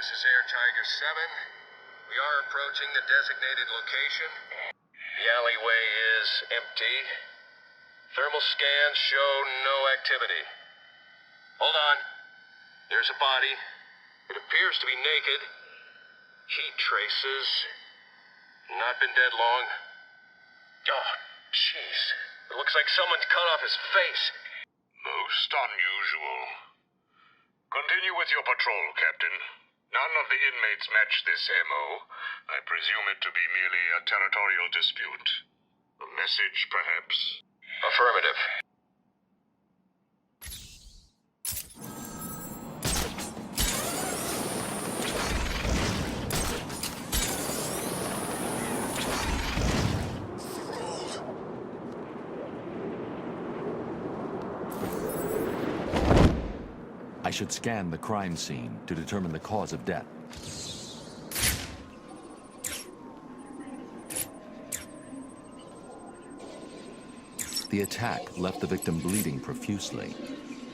this is Air Tiger 7. We are approaching the designated location. The alleyway is empty. Thermal scans show no activity. Hold on. There's a body. It appears to be naked. Heat traces. Not been dead long. Oh, jeez. It looks like someone's cut off his face. Most unusual. Continue with your patrol, Captain. None of the inmates match this MO. I presume it to be merely a territorial dispute. A message, perhaps? Affirmative. I should scan the crime scene to determine the cause of death. The attack left the victim bleeding profusely.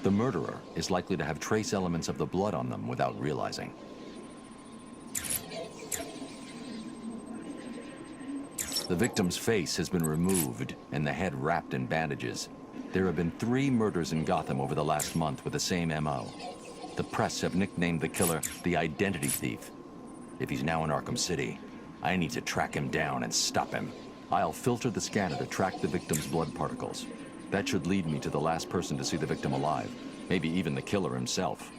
The murderer is likely to have trace elements of the blood on them without realizing. The victim's face has been removed and the head wrapped in bandages. There have been 3 murders in Gotham over the last month with the same MO. The press have nicknamed the killer the Identity Thief. If he's now in Arkham City, I need to track him down and stop him. I'll filter the scanner to track the victim's blood particles. That should lead me to the last person to see the victim alive, maybe even the killer himself.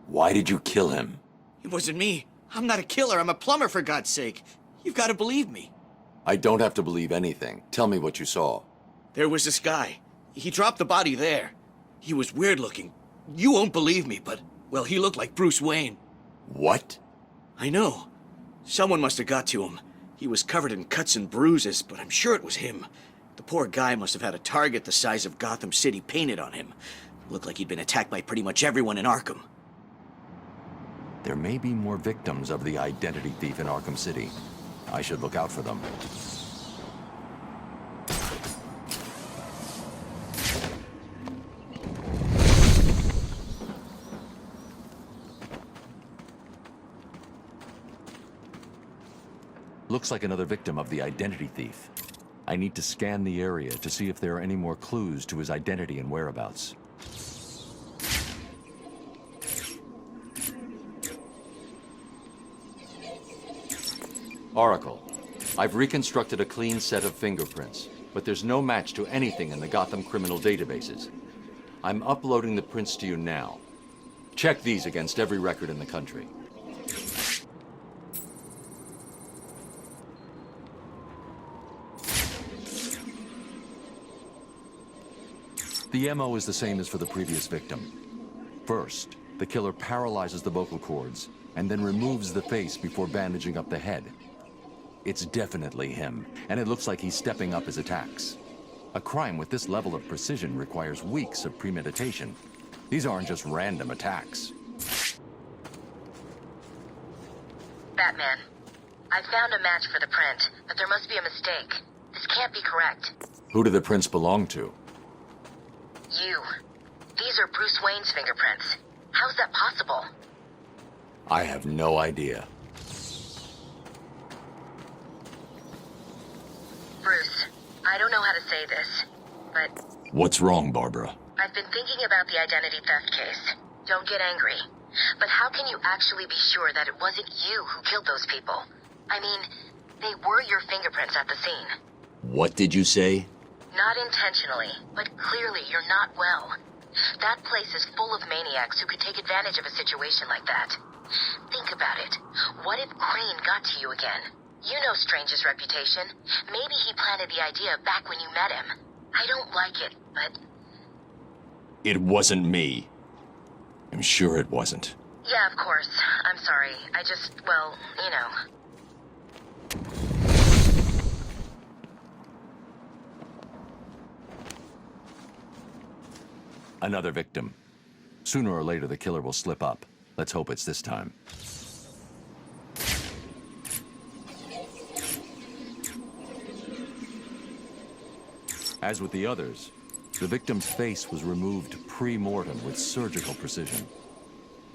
Why did you kill him? It wasn't me. I'm not a killer. I'm a plumber, for God's sake. You've got to believe me. I don't have to believe anything. Tell me what you saw. There was this guy. He dropped the body there. He was weird looking. You won't believe me, but, well, he looked like Bruce Wayne. What? I know. Someone must have got to him. He was covered in cuts and bruises, but I'm sure it was him. The poor guy must have had a target the size of Gotham City painted on him. Looked like he'd been attacked by pretty much everyone in Arkham. There may be more victims of the Identity Thief in Arkham City. I should look out for them. Looks like another victim of the Identity Thief. I need to scan the area to see if there are any more clues to his identity and whereabouts. Oracle, I've reconstructed a clean set of fingerprints, but there's no match to anything in the Gotham criminal databases. I'm uploading the prints to you now. Check these against every record in the country. The MO is the same as for the previous victim. First, the killer paralyzes the vocal cords and then removes the face before bandaging up the head. It's definitely him, and it looks like he's stepping up his attacks. A crime with this level of precision requires weeks of premeditation. These aren't just random attacks. Batman, I found a match for the print, but there must be a mistake. This can't be correct. Who do the prints belong to? You. These are Bruce Wayne's fingerprints. How's that possible? I have no idea. Bruce, I don't know how to say this, but... What's wrong, Barbara? I've been thinking about the identity theft case. Don't get angry. But how can you actually be sure that it wasn't you who killed those people? I mean, they were your fingerprints at the scene. What did you say? Not intentionally, but clearly you're not well. That place is full of maniacs who could take advantage of a situation like that. Think about it. What if Crane got to you again? You know Strange's reputation. Maybe he planted the idea back when you met him. I don't like it, but... It wasn't me. I'm sure it wasn't. Yeah, of course. I'm sorry. I just, well, you know. Another victim. Sooner or later, the killer will slip up. Let's hope it's this time. As with the others, the victim's face was removed pre-mortem with surgical precision.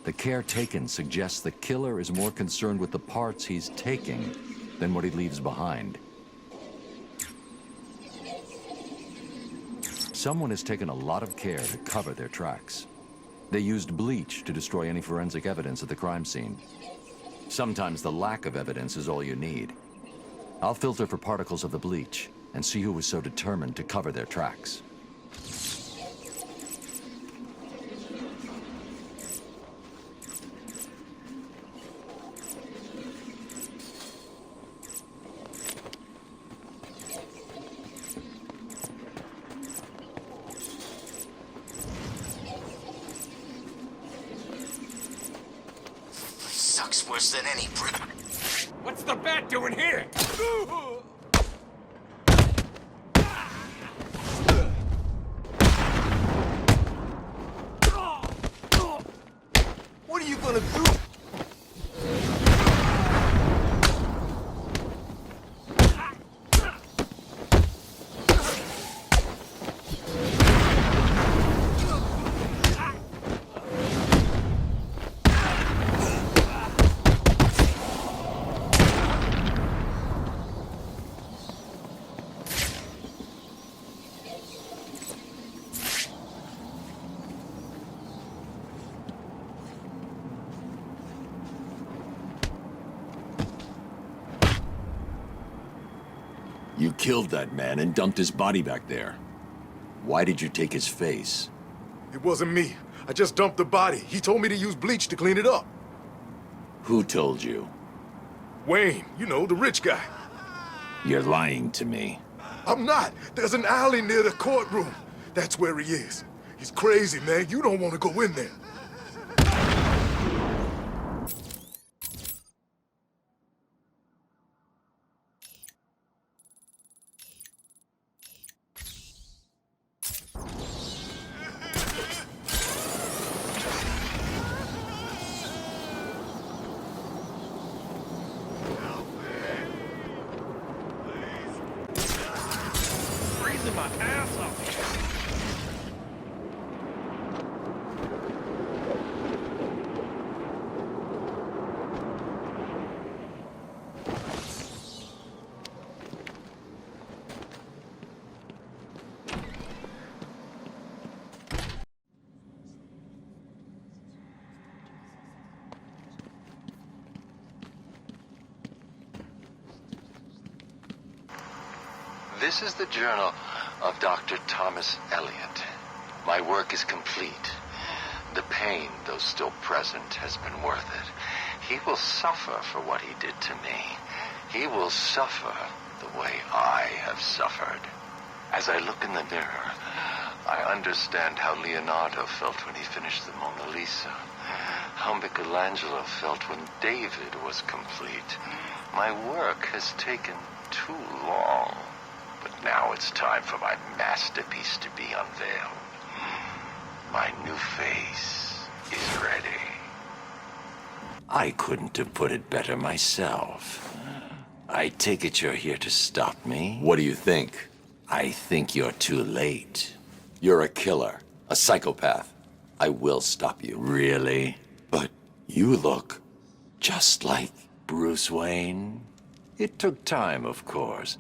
The care taken suggests the killer is more concerned with the parts he's taking than what he leaves behind. Someone has taken a lot of care to cover their tracks. They used bleach to destroy any forensic evidence at the crime scene. Sometimes the lack of evidence is all you need. I'll filter for particles of the bleach and see who was so determined to cover their tracks. Sucks worse than any brick. What's the bat doing here? What are you gonna do? You killed that man and dumped his body back there. Why did you take his face? It wasn't me. I just dumped the body. He told me to use bleach to clean it up. Who told you? Wayne, you know, the rich guy. You're lying to me. I'm not. There's an alley near the courtroom. That's where he is. He's crazy, man. You don't want to go in there. This is the journal of Dr. Thomas Elliot. My work is complete. The pain, though still present, has been worth it. He will suffer for what he did to me. He will suffer the way I have suffered. As I look in the mirror, I understand how Leonardo felt when he finished the Mona Lisa. How Michelangelo felt when David was complete. My work has taken too long. But now it's time for my masterpiece to be unveiled. My new face is ready. I couldn't have put it better myself. I take it you're here to stop me? What do you think? I think you're too late. You're a killer, a psychopath. I will stop you. Really? But you look Just like Bruce Wayne? It took time, of course,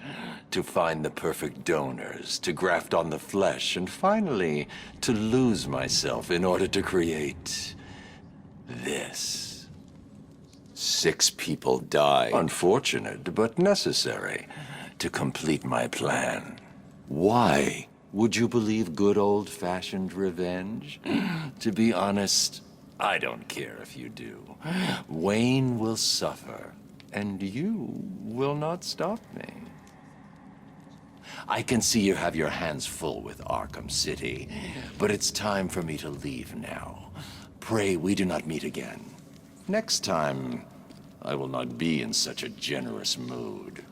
to find the perfect donors, to graft on the flesh, and finally to lose myself in order to create this. 6 people died. Unfortunate, but necessary to complete my plan. Why? Would you believe good old-fashioned revenge? To be honest, I don't care if you do. Wayne will suffer. And you will not stop me. I can see you have your hands full with Arkham City, but it's time for me to leave now. Pray we do not meet again. Next time, I will not be in such a generous mood.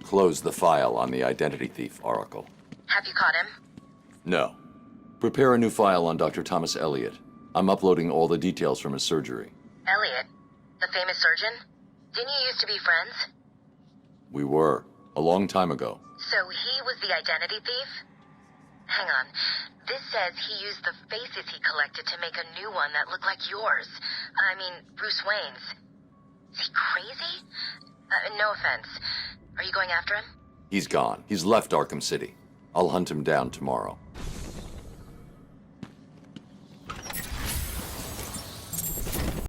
Close the file on the identity thief, Oracle. Have you caught him? No. Prepare a new file on Dr. Thomas Elliot. I'm uploading all the details from his surgery. Elliot? The famous surgeon? Didn't you used to be friends? We were. A long time ago. So he was the identity thief? Hang on. This says he used the faces he collected to make a new one that looked like yours. I mean, Bruce Wayne's. Is he crazy? No offense. Are you going after him? He's gone. He's left Arkham City. I'll hunt him down tomorrow.